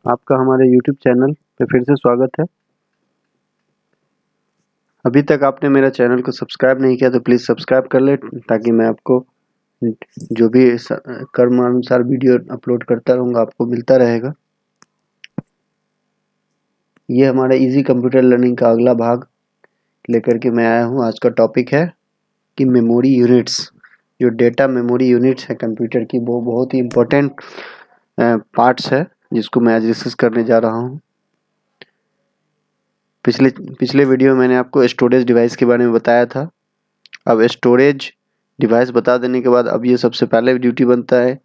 आपका हमारे YouTube channel पे फिर से स्वागत है। अभी तक आपने मेरा चैनल को सब्सक्राइब नहीं किया तो प्लीज़ सब्सक्राइब कर ले, ताकि मैं आपको जो भी कर्मानुसार वीडियो अपलोड करता रहूँगा आपको मिलता रहेगा। ये हमारा इजी कंप्यूटर लर्निंग का अगला भाग लेकर के मैं आया हूँ। आज का टॉपिक है कि मेमोरी यूनिट्स। जो डेटा मेमोरी यूनिट्स है कंप्यूटर की, वो बहुत ही इम्पोर्टेंट पार्ट्स है, जिसको मैं आज डिस्कस करने जा रहा हूँ। पिछले वीडियो में मैंने आपको स्टोरेज डिवाइस के बारे में बताया था। अब स्टोरेज डिवाइस बता देने के बाद अब ये सबसे पहले ड्यूटी बनता है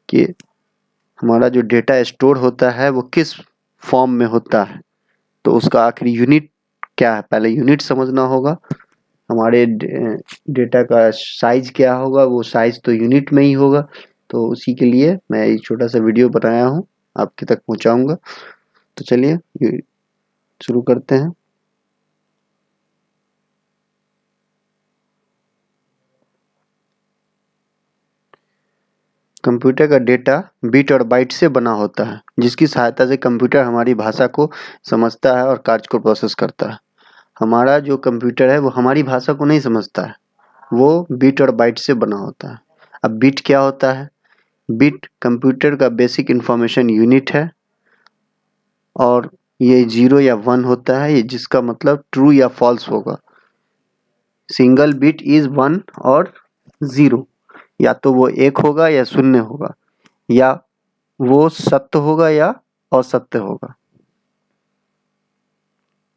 कि हमारा जो डेटा स्टोर होता है वो किस फॉर्म में होता है, तो उसका आखिरी यूनिट क्या है, पहले यूनिट समझना होगा। हमारे डेटा का साइज क्या होगा, वो साइज तो यूनिट में ही होगा। तो उसी के लिए मैं एक छोटा सा वीडियो बनाया हूँ, आपके तक पहुँचाऊँगा। तो चलिए शुरू करते हैं। कंप्यूटर का डेटा बिट और बाइट से बना होता है, जिसकी सहायता से कंप्यूटर हमारी भाषा को समझता है और कार्य को प्रोसेस करता है। हमारा जो कंप्यूटर है वो हमारी भाषा को नहीं समझता है, वो बिट और बाइट से बना होता है। अब बिट क्या होता है? बिट कंप्यूटर का बेसिक इंफॉर्मेशन यूनिट है, और ये 0 या 1 होता है, ये जिसका मतलब ट्रू या फॉल्स होगा। सिंगल बिट इज 1 और 0, या तो वो 1 होगा या 0 होगा, या वो सत्य होगा या असत्य होगा।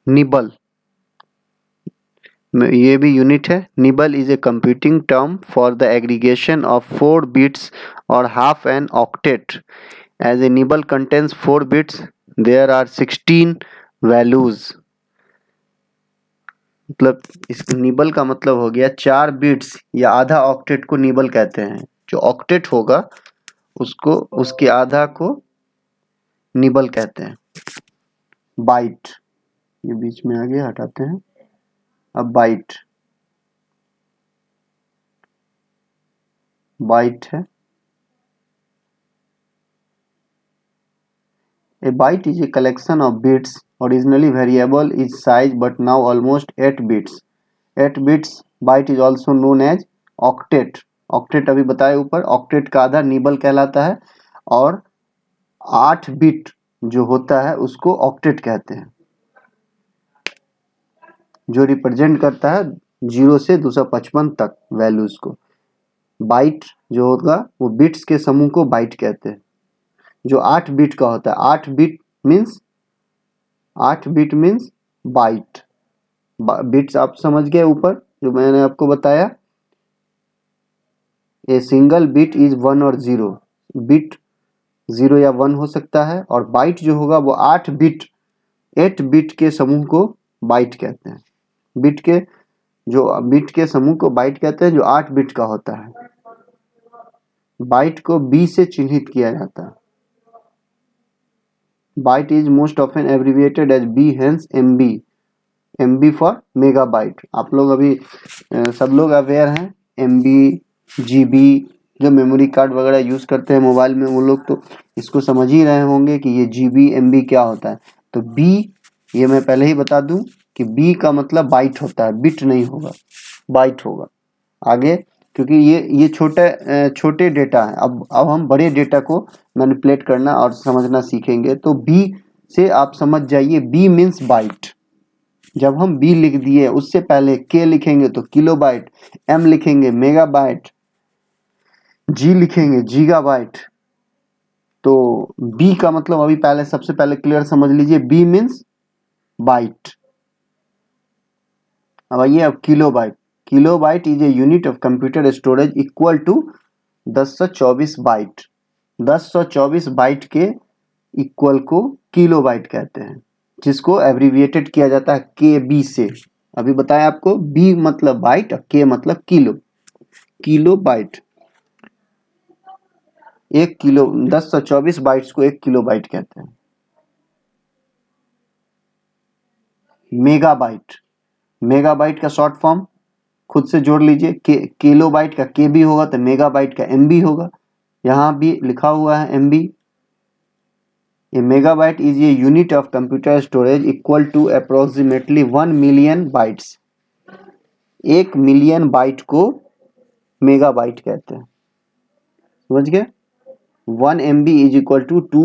निबल, ये भी यूनिट है। Nibble is a computing term for the aggregation of 4 bits और half an octet. As a nibble contains 4 bits, there are 16 values. मतलब इस निबल का मतलब हो गया 4 बिट्स या आधा ऑक्टेट को निबल कहते हैं। जो ऑक्टेट होगा उसको, उसके आधा को निबल कहते हैं। बाइट, ये बीच में आ गया, हटाते हैं। अब बाइट है। A byte is a collection of bits, originally variable in size but now almost 8 bits. 8 bits byte is also known as octet. Octet अभी बताए ऊपर, octet का आधा निबल कहलाता है, और 8 बिट जो होता है उसको octet कहते हैं, जो रिप्रेजेंट करता है 0 से 255 तक वैल्यूज को। बाइट जो होगा वो बिट्स के समूह को बाइट कहते हैं, जो 8 बिट का होता है। 8 बिट मीन्स बाइट। बिट्स आप समझ गए ऊपर जो मैंने आपको बताया। ए सिंगल बिट इज 1 और 0, बिट 0 या 1 हो सकता है, और बाइट जो होगा वो 8 बिट के समूह को बाइट कहते हैं। बिट के समूह को बाइट कहते हैं जो 8 बिट का होता है। बाइट को बी से चिन्हित किया जाता है। Byte is most often abbreviated as B, hence MB for megabyte. आप लोग अभी सब लोग अवेयर हैं, MB GB जो मेमोरी कार्ड वगैरह यूज करते हैं मोबाइल में, वो लोग तो इसको समझ ही रहे होंगे कि ये GB MB क्या होता है। तो B, ये मैं पहले ही बता दूं कि B का मतलब बाइट होता है, बिट नहीं होगा, बाइट होगा। आगे, क्योंकि ये छोटे डेटा है। अब हम बड़े डेटा को मैनिपुलेट करना और समझना सीखेंगे। तो B से आप समझ जाइए, B मीन्स बाइट। जब हम B लिख दिए, उससे पहले K लिखेंगे तो किलोबाइट, M लिखेंगे मेगाबाइट, G लिखेंगे गीगाबाइट। तो B का मतलब अभी पहले सबसे पहले क्लियर समझ लीजिए, B मीन्स बाइट। अब आइए अब kilobyte. Kilobyte is a unit of computer storage equal to 1024 byte. 1024 byte के इक्वल को किलोबाइट कहते हैं, जिसको एब्रिविएटेड किया जाता है KB से। अभी बताया आपको, B मतलब बाइट और K मतलब kilo. Kilo byte, 1 kilo, 1024 bytes को 1 किलो बाइट कहते हैं। मेगाबाइट, मेगाबाइट का शॉर्ट फॉर्म खुद से जोड़ लीजिए। किलोबाइट का KB होगा तो मेगाबाइट का MB होगा। यहाँ भी लिखा हुआ है MB। A megabyte is a unit of computer storage equal to approximately 1 million bytes. 1 million byte को मेगाबाइट कहते हैं, समझ गए। 1 MB is equal to 2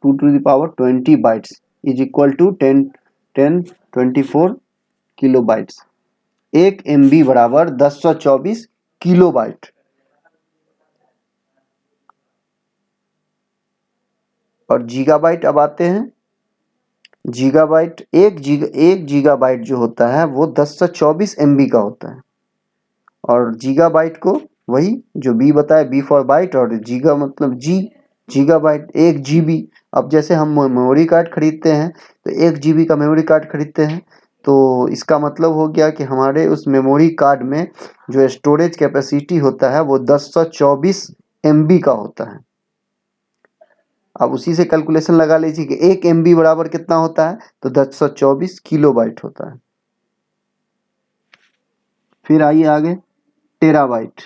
to the power 20 bytes is equal to 1024 kilo bytes. 1 MB बराबर 1024 kilo byte. और gigabyte अब आते हैं। गीगाबाइट एक गीगाबाइट जो होता है वो 1024 MB का होता है। और गीगाबाइट को वही जो बी बताया, बी फॉर बाइट, और गीगा मतलब गीगाबाइट 1 GB। अब जैसे हम मेमोरी कार्ड खरीदते हैं तो 1 GB का मेमोरी कार्ड खरीदते हैं, तो इसका मतलब हो गया कि हमारे उस मेमोरी कार्ड में जो स्टोरेज कैपेसिटी होता है वो 1024 MB का होता है। अब उसी से कैलकुलेशन लगा लीजिए कि 1 MB बराबर कितना होता है, तो 1024 किलोबाइट होता है। फिर आइए आगे, terabyte.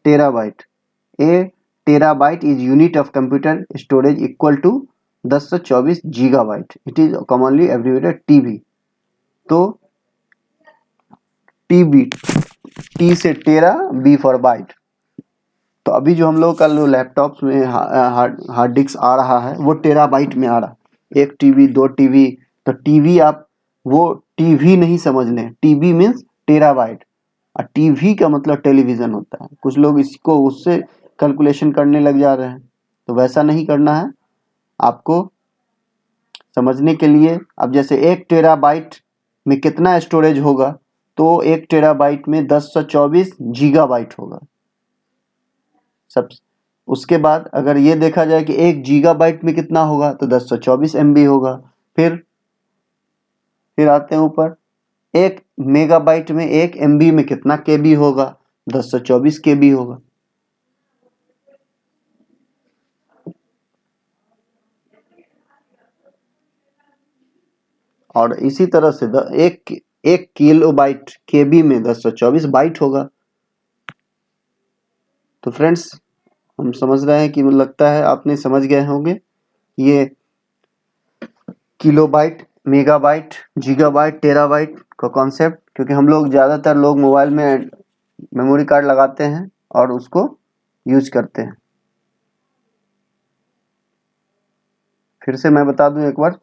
Terabyte, a terabyte is unit of computer storage equal to 1024 gigabyte. It is commonly abbreviated TB. तो टीबी, टी से टेरा, बी फॉर बाइट। तो अभी जो हम लोग का लैपटॉप में हार्ड डिस्क आ रहा है वो टेराबाइट में आ रहा है। 1 TB 2 TB। तो टीवी आप वो टीवी नहीं समझ लें, टीबी मीन्स टेराबाइट। और टीवी का मतलब टेलीविजन होता है। कुछ लोग इसको उससे कैलकुलेशन करने लग जा रहे हैं, तो वैसा नहीं करना है आपको। समझने के लिए अब जैसे 1 टेराबाइट में कितना स्टोरेज होगा, तो 1 टेराबाइट में 1024 गीगाबाइट होगा। सब उसके बाद अगर ये देखा जाए कि 1 गीगाबाइट में कितना होगा, तो 1024 MB होगा। फिर आते हैं ऊपर, 1 मेगाबाइट में 1 MB में कितना KB होगा, 1024 KB होगा। और इसी तरह से एक किलोबाइट KB में 1024 बाइट होगा। तो फ्रेंड्स, हम समझ रहे हैं कि लगता है आपने समझ गए होंगे ये किलोबाइट, मेगाबाइट, गीगाबाइट, टेराबाइट का कॉन्सेप्ट, क्योंकि हम लोग ज़्यादातर लोग मोबाइल में मेमोरी कार्ड लगाते हैं और उसको यूज करते हैं। फिर से मैं बता दूं एक बार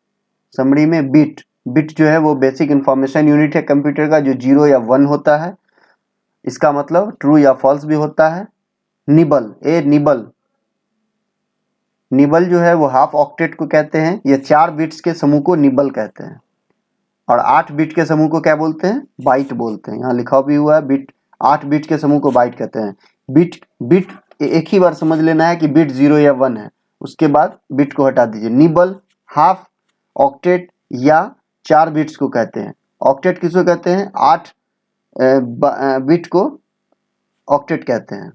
समरी में, बिट जो है वो बेसिक इंफॉर्मेशन यूनिट है कंप्यूटर का, जो 0 या 1 होता है। इसका मतलब ट्रू या फॉल्स भी होता है। निबल जो है वो हाफ ऑक्टेट को कहते हैं। ये 4 बिट्स के समूह को निबल कहते हैं। और 8 बिट के समूह को क्या बोलते हैं, बाइट बोलते हैं। यहाँ लिखा भी हुआ है बिट, 8 बिट के समूह को बाइट कहते हैं। बिट एक ही बार समझ लेना है कि बिट 0 या 1 है, उसके बाद बिट को हटा दीजिए। निबल, हाफ ऑक्टेट या 4 बिट्स को कहते हैं। ऑक्टेट किसको कहते हैं, 8 बिट को ऑक्टेट कहते हैं।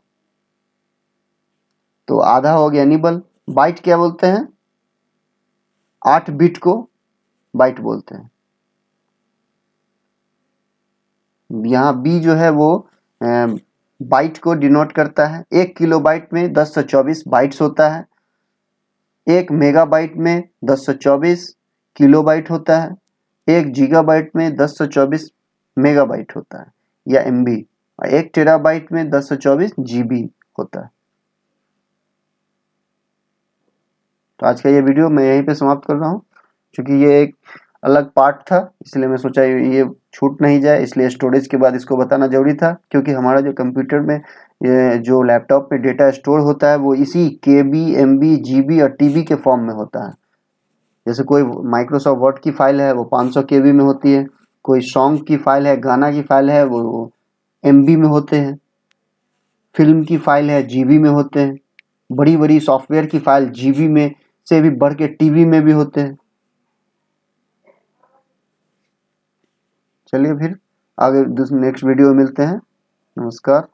तो आधा हो गया निबल। बाइट क्या बोलते हैं, 8 बिट को बाइट बोलते हैं। यहाँ बी जो है वो बाइट को डिनोट करता है। 1 किलोबाइट में 1024 बाइट्स होता है। 1 मेगाबाइट में 1024 किलोबाइट होता है। 1 गीगाबाइट में 1024 मेगाबाइट होता है या MB। और 1 टेराबाइट में 1024 GB होता है। तो आज का ये वीडियो मैं यहीं पे समाप्त कर रहा हूँ, क्योंकि ये एक अलग पार्ट था, इसलिए मैं सोचा ये छूट नहीं जाए, इसलिए स्टोरेज के बाद इसको बताना जरूरी था। क्योंकि हमारा जो कंप्यूटर में जो लैपटॉप में डेटा स्टोर होता है वो इसी KB, MB, GB और TB के फॉर्म में होता है। जैसे कोई माइक्रोसॉफ्ट वर्ड की फाइल है वो 500 KB में होती है, कोई सॉन्ग की फाइल है, गाना की फाइल है वो MB में होते हैं, फिल्म की फाइल है GB में होते हैं, बड़ी बड़ी सॉफ्टवेयर की फाइल GB में से भी बढ़ के TB में भी होते हैं। चलिए फिर आगे नेक्स्ट वीडियो में मिलते हैं। नमस्कार।